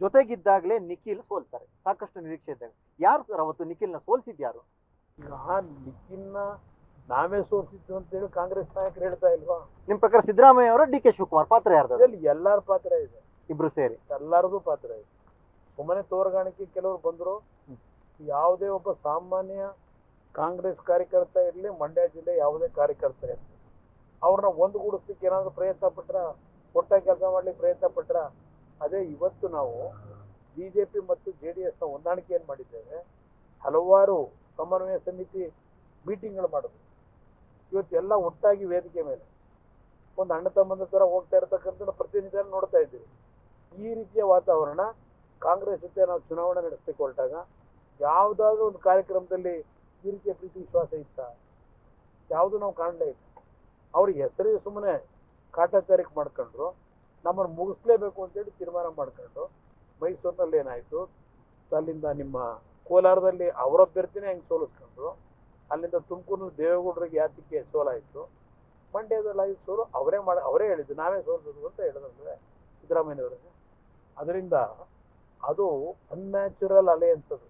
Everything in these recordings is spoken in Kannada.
ಜೊತೆಗಿದ್ದಾಗಲೇ ನಿಖಿಲ್ ಸೋಲ್ತಾರೆ, ಸಾಕಷ್ಟು ನಿರೀಕ್ಷೆ ಇದ್ದಾಗ. ಯಾರು ಸರ್ ಅವತ್ತು ನಿಖಿಲ್ನ ಸೋಲ್ಸಿದ್ ಯಾರು? ನಿಖಿಲ್ನ ನಾವೇ ಸೋಲ್ಸಿದ್ದು ಅಂತೇಳಿ ಕಾಂಗ್ರೆಸ್ ನಾಯಕರು ಹೇಳ್ತಾ ಇಲ್ವಾ? ನಿಮ್ ಪ್ರಕಾರ ಸಿದ್ದರಾಮಯ್ಯ ಅವರ ಡಿ ಕೆ ಶಿವಕುಮಾರ್ ಪಾತ್ರ ಯಾರ್ದು? ಇದರಲ್ಲಿ ಎಲ್ಲರ ಪಾತ್ರ ಇದೆ, ಇಬ್ರು ಸೇರಿ ಎಲ್ಲರದು ಪಾತ್ರ ಇದೆ. ಸುಮ್ಮನೆ ತೋರಗಾಣಿಕೆ ಕೆಲವರು ಬಂದ್ರು. ಯಾವುದೇ ಒಬ್ಬ ಸಾಮಾನ್ಯ ಕಾಂಗ್ರೆಸ್ ಕಾರ್ಯಕರ್ತ ಇರಲಿ, ಮಂಡ್ಯ ಜಿಲ್ಲೆ ಯಾವುದೇ ಕಾರ್ಯಕರ್ತ ಇರಲಿ, ಅವ್ರನ್ನ ಒಂದುಗೂಡಿಸ್ಲಿಕ್ಕೆ ಏನಾದ್ರು ಪ್ರಯತ್ನ ಪಟ್ರ, ಒಟ್ಟಾಗಿ ಕೆಲಸ ಮಾಡ್ಲಿಕ್ಕೆ ಪ್ರಯತ್ನ ಪಟ್ರ, ಅದೇ ಇವತ್ತು ನಾವು ಬಿಜೆಪಿ ಮತ್ತು JDS ನ ಹೊಂದಾಣಿಕೆಯನ್ನು ಮಾಡಿದ್ದೇವೆ. ಹಲವಾರು ಸಮನ್ವಯ ಸಮಿತಿ ಮೀಟಿಂಗ್ಗಳು ಮಾಡಿದ್ವಿ. ಇವತ್ತು ಎಲ್ಲ ಒಟ್ಟಾಗಿ ವೇದಿಕೆ ಮೇಲೆ ಒಂದು ಅಣ್ಣ ತಮ್ಮಂದ ಥರ ಹೋಗ್ತಾ ಇರತಕ್ಕಂಥ ಪ್ರತಿನಿಧಿಯನ್ನು ನೋಡ್ತಾ ಇದ್ದೀವಿ. ಈ ರೀತಿಯ ವಾತಾವರಣ ಕಾಂಗ್ರೆಸ್ ಜೊತೆ ನಾವು ಚುನಾವಣೆ ನಡೆಸಲಿಕ್ಕೆ ಹೊರಟಾಗ ಯಾವುದಾದ್ರೂ ಒಂದು ಕಾರ್ಯಕ್ರಮದಲ್ಲಿ ಈ ರೀತಿಯ ಪ್ರೀತಿ ವಿಶ್ವಾಸ ಇತ್ತ? ಯಾವುದು ನಾವು ಕಾಣಲೇ ಇಲ್ಲ. ಅವ್ರಿಗೆ ಹೆಸರಿಗೆ ಸುಮ್ಮನೆ ಕಾಟಾಚಾರಕ್ಕೆ ಮಾಡ್ಕೊಂಡ್ರು, ನಮ್ಮನ್ನು ಮುಗಿಸ್ಲೇಬೇಕು ಅಂತೇಳಿ ತೀರ್ಮಾನ ಮಾಡ್ಕೊಂಡು ಮೈಸೂರಿನಲ್ಲಿ ಏನಾಯಿತು, ಅಲ್ಲಿಂದ ನಿಮ್ಮ ಕೋಲಾರದಲ್ಲಿ ಅವರ ಅಭ್ಯರ್ಥಿನೇ ಹೆಂಗೆ ಸೋಲಿಸ್ಕೊಂಡ್ರು, ಅಲ್ಲಿಂದ ತುಮಕೂರಿನಲ್ಲಿ ದೇವೇಗೌಡರಿಗೆ ಯಾತಕ್ಕೆ ಸೋಲಾಯಿತು, ಮಂಡ್ಯದಲ್ಲಿ ಆಗಿ ಸೋಲು ಅವರೇ ಹೇಳಿದ್ದು, ನಾವೇ ಸೋಲಿಸೋದು ಅಂತ ಹೇಳಿದ್ರೆ ಸಿದ್ದರಾಮಯ್ಯನವರಿಗೆ. ಅದರಿಂದ ಅದು ಅನ್ಯಾಚುರಲ್ ಅಲಯನ್ಸ್ ಅದು.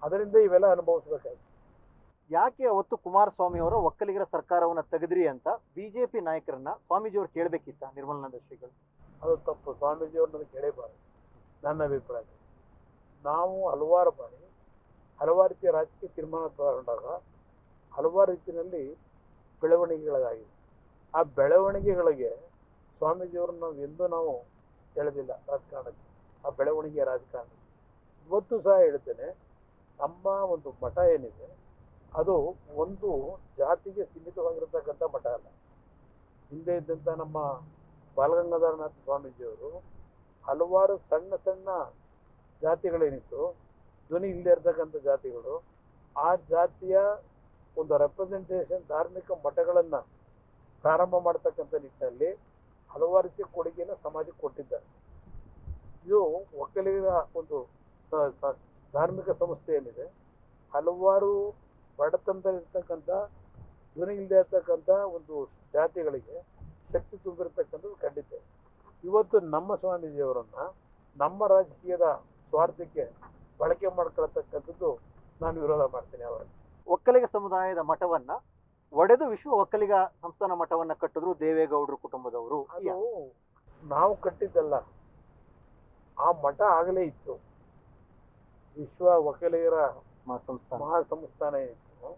ಅದರಿಂದ ಇವೆಲ್ಲ ಅನುಭವಿಸ್ಬೇಕಾಯ್ತು. ಯಾಕೆ ಅವತ್ತು ಕುಮಾರಸ್ವಾಮಿ ಅವರ ಒಕ್ಕಲಿಗರ ಸರ್ಕಾರವನ್ನ ತೆಗೆದ್ರಿ ಅಂತ ಬಿಜೆಪಿ ನಾಯಕರನ್ನ ಸ್ವಾಮೀಜಿ ಅವರು ಕೇಳಬೇಕಿತ್ತ ನಿರ್ಮಲಾನಂದ ಶ್ರೀಗಳು? ಅದು ತಪ್ಪು. ಸ್ವಾಮೀಜಿ ಅವ್ರನ್ನ ಕೇಳಬಾರದು ನನ್ನ ಅಭಿಪ್ರಾಯ. ನಾವು ಹಲವಾರು ಬಾರಿ ಹಲವಾರು ರೀತಿಯ ರಾಜಕೀಯ ತೀರ್ಮಾನ ತಗೊಂಡಾಗ ಹಲವಾರು ರೀತಿಯಲ್ಲಿ ಬೆಳವಣಿಗೆಗಳಾಗಿದೆ. ಆ ಬೆಳವಣಿಗೆಗಳಿಗೆ ಸ್ವಾಮೀಜಿಯವ್ರನ್ನ ನಾವು ಎಂದೂ ನಾವು ಹೇಳೋದಿಲ್ಲ ರಾಜಕಾರಣಕ್ಕೆ, ಆ ಬೆಳವಣಿಗೆಯ ರಾಜಕಾರಣ. ಇವತ್ತು ಸಹ ಹೇಳ್ತೇನೆ, ನಮ್ಮ ಒಂದು ಮಠ ಏನಿದೆ ಅದು ಒಂದು ಜಾತಿಗೆ ಸೀಮಿತವಾಗಿರತಕ್ಕಂಥ ಮಠ ಅಲ್ಲ. ಹಿಂದೆ ಇದ್ದಂಥ ನಮ್ಮ ಬಾಲಗಂಗಾಧರನಾಥ ಸ್ವಾಮೀಜಿಯವರು ಹಲವಾರು ಸಣ್ಣ ಸಣ್ಣ ಜಾತಿಗಳೇನಿತ್ತು, ಧ್ವನಿ ಇಲ್ಲದೆ ಇರ್ತಕ್ಕಂಥ ಜಾತಿಗಳು, ಆ ಜಾತಿಯ ಒಂದು ರೆಪ್ರೆಸೆಂಟೇಷನ್ ಧಾರ್ಮಿಕ ಮಠಗಳನ್ನು ಪ್ರಾರಂಭ ಮಾಡ್ತಕ್ಕಂಥ ನಿಟ್ಟಿನಲ್ಲಿ ಹಲವಾರು ರೀತಿಯ ಕೊಡುಗೆಯನ್ನು ಸಮಾಜಕ್ಕೆ ಕೊಟ್ಟಿದ್ದಾರೆ. ಇದು ಒಕ್ಕಲಿಗರ ಒಂದು ಧಾರ್ಮಿಕ ಸಂಸ್ಥೆ ಏನಿದೆ, ಹಲವಾರು ಬಡತನದಲ್ಲಿರ್ತಕ್ಕಂಥ ಧ್ವನಿ ಇಲ್ಲದೆ ಇರ್ತಕ್ಕಂಥ ಒಂದು ಜಾತಿಗಳಿಗೆ ಶಕ್ತಿ ತುಂಬಿರ್ತಕ್ಕಂಥದ್ದು ಖಂಡಿತ. ಇವತ್ತು ನಮ್ಮ ಸ್ವಾಮೀಜಿಯವರನ್ನ ನಮ್ಮ ರಾಜಕೀಯದ ಸ್ವಾರ್ಥಕ್ಕೆ ಬಳಕೆ ಮಾಡ್ಕೊಳ್ತಕ್ಕಂಥದ್ದು ನಾನು ವಿರೋಧ ಮಾಡ್ತೀನಿ. ಅವರ ಒಕ್ಕಲಿಗ ಸಮುದಾಯದ ಮಠವನ್ನ ಒಡೆದು ವಿಶ್ವ ಒಕ್ಕಲಿಗ ಸಂಸ್ಥಾನ ಮಠವನ್ನ ಕಟ್ಟಿದ್ರು ದೇವೇಗೌಡರು ಕುಟುಂಬದವರು. ಅದು ನಾವು ಕಟ್ಟಿದ್ದಲ್ಲ, ಆ ಮಠ ಆಗಲೇ ಇತ್ತು. ವಿಶ್ವ ಒಕ್ಕಲಿಗರ ಮಹಾಸಂಸ್ಥಾನ ಏನಿತ್ತು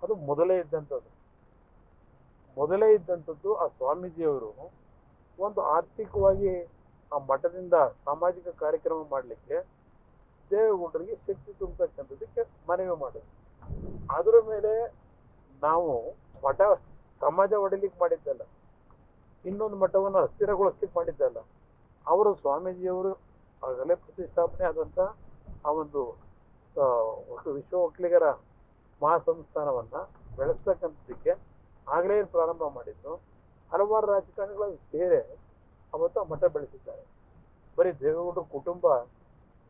ಅದು ಮೊದಲೇ ಇದ್ದಂಥದ್ದು. ಆ ಸ್ವಾಮೀಜಿಯವರು ಒಂದು ಆರ್ಥಿಕವಾಗಿ ಆ ಮಠದಿಂದ ಸಾಮಾಜಿಕ ಕಾರ್ಯಕ್ರಮ ಮಾಡಲಿಕ್ಕೆ ದೇವೇಗೌಡರಿಗೆ ಶಕ್ತಿ ತುಂಬತಕ್ಕಂಥದ್ದಕ್ಕೆ ಮನವಿ ಮಾಡಿದ್ರು. ಅದರ ಮೇಲೆ ನಾವು ಮಠ ಸಮಾಜ ಒಡಿಲಿಕ್ಕೆ ಮಾಡಿದ್ದಲ್ಲ, ಇನ್ನೊಂದು ಮಠವನ್ನು ಅಸ್ಥಿರಗೊಳಿಸ್ಲಿಕ್ಕೆ ಮಾಡಿದ್ದಲ್ಲ. ಅವರು ಸ್ವಾಮೀಜಿಯವರು ಆಗಲೇ ಪ್ರತಿಷ್ಠಾಪನೆ ಆದಂಥ ಆ ಒಂದು ವಿಶ್ವ ಒಕ್ಕಲಿಗರ ಮಹಾಸಂಸ್ಥಾನವನ್ನು ಬೆಳೆಸ್ತಕ್ಕಂಥದ್ದಕ್ಕೆ ಆಗಲೇ ಪ್ರಾರಂಭ ಮಾಡಿದ್ದು. ಹಲವಾರು ರಾಜಕಾರಣಿಗಳು ಸೇರಿ ಅವತ್ತು ಆ ಮಠ ಬೆಳೆಸಿದ್ದಾರೆ. ಬರೀ ದೇವೇಗೌಡರ ಕುಟುಂಬ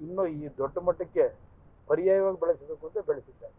ಇನ್ನೂ ಈ ದೊಡ್ಡ ಮಟ್ಟಕ್ಕೆ ಪರ್ಯಾಯವಾಗಿ ಬೆಳೆಸಬೇಕು ಅಂತ ಬೆಳೆಸಿದ್ದಾರೆ.